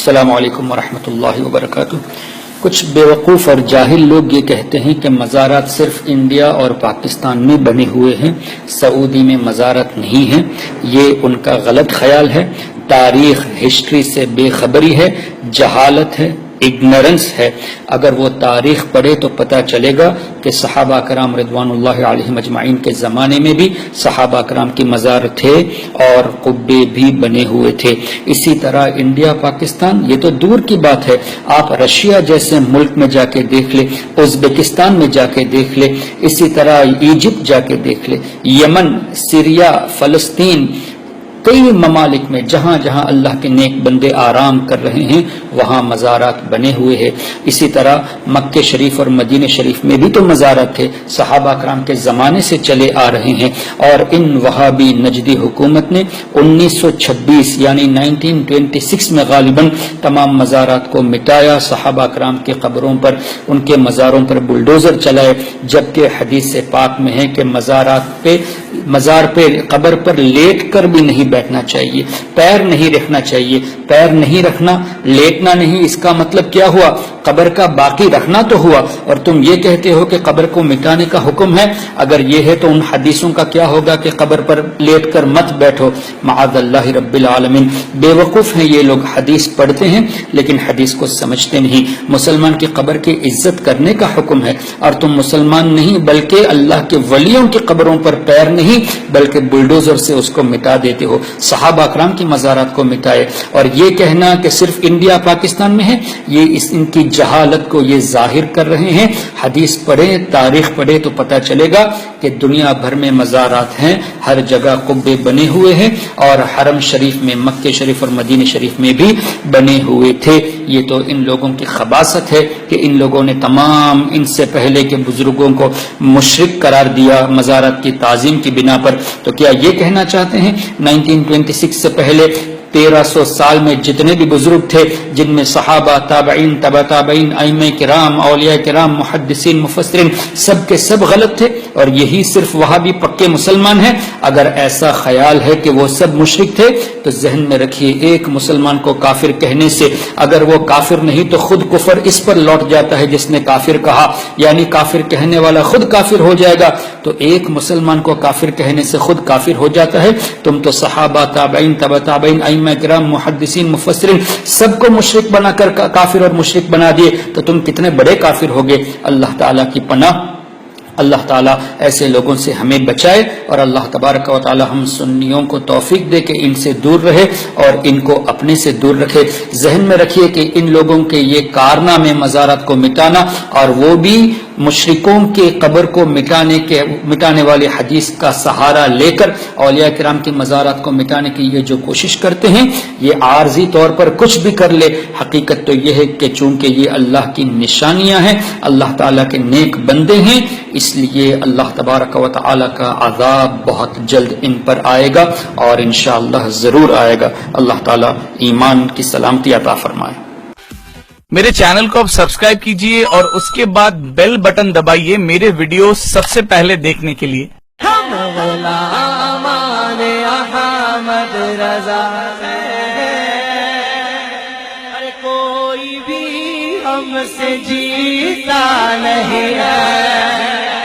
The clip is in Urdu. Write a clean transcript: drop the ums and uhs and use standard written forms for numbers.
السلام علیکم ورحمۃ اللہ وبرکاتہ۔ کچھ بیوقوف اور جاہل لوگ یہ کہتے ہیں کہ مزارات صرف انڈیا اور پاکستان میں بنے ہوئے ہیں، سعودی میں مزارات نہیں ہیں۔ یہ ان کا غلط خیال ہے۔ تاریخ ہسٹری سے بے خبری ہے، جہالت ہے، اگنورنس ہے۔ اگر وہ تاریخ پڑھے تو پتہ چلے گا کہ صحابہ کرام رضوان اللہ علیہم اجمعین کے زمانے میں بھی صحابہ کرام کی مزار تھے اور قبے بھی بنے ہوئے تھے۔ اسی طرح انڈیا پاکستان یہ تو دور کی بات ہے، آپ رشیا جیسے ملک میں جا کے دیکھ لیں، ازبکستان میں جا کے دیکھ لیں، اسی طرح ایجپٹ جا کے دیکھ لیں، یمن، سیریا، فلسطین، کئی ممالک میں جہاں جہاں اللہ کے نیک بندے آرام کر رہے ہیں وہاں مزارات بنے ہوئے ہیں۔ اسی طرح مکہ شریف اور مدینہ شریف میں بھی تو مزارات تھے، صحابہ کرام کے زمانے سے چلے آ رہے ہیں، اور ان وہابی نجدی حکومت نے 1926 یعنی 1926 میں غالباً تمام مزارات کو مٹایا، صحابہ کرام کے قبروں پر، ان کے مزاروں پر بلڈوزر چلائے، جبکہ حدیث پاک میں ہے کہ مزار پہ قبر پر لیٹ کر بھی نہیں بیٹھنا چاہیے، پیر نہیں رکھنا چاہیے۔ پیر نہیں رکھنا، لیٹنا نہیں، اس کا مطلب کیا ہوا؟ قبر کا باقی رکھنا تو ہوا، اور تم یہ کہتے ہو کہ قبر کو مٹانے کا حکم ہے۔ اگر یہ ہے تو ان حدیثوں کا کیا ہوگا کہ قبر پر لیٹ کر مت بیٹھو؟ معاذ اللہ رب العالمین۔ بے وقوف ہیں یہ لوگ، حدیث پڑھتے ہیں لیکن حدیث کو سمجھتے نہیں۔ مسلمان کی قبر کی عزت کرنے کا حکم ہے، اور تم مسلمان نہیں بلکہ اللہ کے ولیوں کی قبروں پر پیر نہیں بلکہ بلڈوزر سے اس کو مٹا دیتے ہو۔ صحابہ اکرام کی مزارات کو مٹائے، اور یہ کہنا کہ صرف انڈیا پاکستان میں ہے، یہ ان کی جہالت کو یہ ظاہر کر رہے ہیں۔ حدیث پڑھیں، تاریخ پڑھیں تو پتہ چلے گا کہ دنیا بھر میں مزارات ہیں، ہر جگہ قبے بنے ہوئے ہیں، اور حرم شریف میں، مکہ شریف اور مدینہ شریف میں بھی بنے ہوئے تھے۔ یہ تو ان لوگوں کی خباثت ہے کہ ان لوگوں نے تمام ان سے پہلے کے بزرگوں کو مشرک قرار دیا مزارات کی تعظیم کی بنا پر۔ تو کیا یہ کہنا چاہتے ہیں 1926 سے پہلے 1300 سال میں جتنے بھی بزرگ تھے، جن میں صحابہ، تابعین، تبع تابعین، ائمہ کرام، اولیاء کرام، محدثین، مفسرین، سب کے سب غلط تھے، اور یہی صرف وہاں بھی پکے مسلمان ہیں؟ اگر ایسا خیال ہے کہ وہ سب مشرک تھے تو ذہن میں رکھیے، ایک مسلمان کو کافر کہنے سے اگر وہ کافر نہیں تو خود کفر اس پر لوٹ جاتا ہے جس نے کافر کہا، یعنی کافر کہنے والا خود کافر ہو جائے گا۔ تو ایک مسلمان کو کافر کہنے سے خود کافر ہو جاتا ہے، تم تو صحابہ، تابعین، تبع تابعین، ائمہ کرام، محدثین، مفسرین سب کو مشرک بنا کر کافر اور مشرک بنا دیے، تو تم کتنے بڑے کافر ہوگے۔ اللہ تعالیٰ کی پناہ، اللہ تعالیٰ ایسے لوگوں سے ہمیں بچائے، اور اللہ تبارک و تعالیٰ ہم سنیوں کو توفیق دے کہ ان سے دور رہے اور ان کو اپنے سے دور رکھے۔ ذہن میں رکھیے کہ ان لوگوں کے یہ کارنامے مزارات کو مٹانا، اور وہ بھی مشرکوں کے قبر کو مٹانے والے حدیث کا سہارا لے کر اولیاء کرام کی مزارات کو مٹانے کی یہ جو کوشش کرتے ہیں، یہ عارضی طور پر کچھ بھی کر لے، حقیقت تو یہ ہے کہ چونکہ یہ اللہ کی نشانیاں ہیں، اللہ تعالیٰ کے نیک بندے ہیں، اس لیے اللہ تبارک و تعالی کا عذاب بہت جلد ان پر آئے گا، اور انشاءاللہ ضرور آئے گا۔ اللہ تعالیٰ ایمان کی سلامتی عطا فرمائے۔ میرے چینل کو اب سبسکرائب کیجئے اور اس کے بعد بیل بٹن دبائیے میرے ویڈیو سب سے پہلے دیکھنے کے لیے۔ ہم غلامان احمد رضا ہیں، کوئی بھی ہم سے جیتا نہیں ہے۔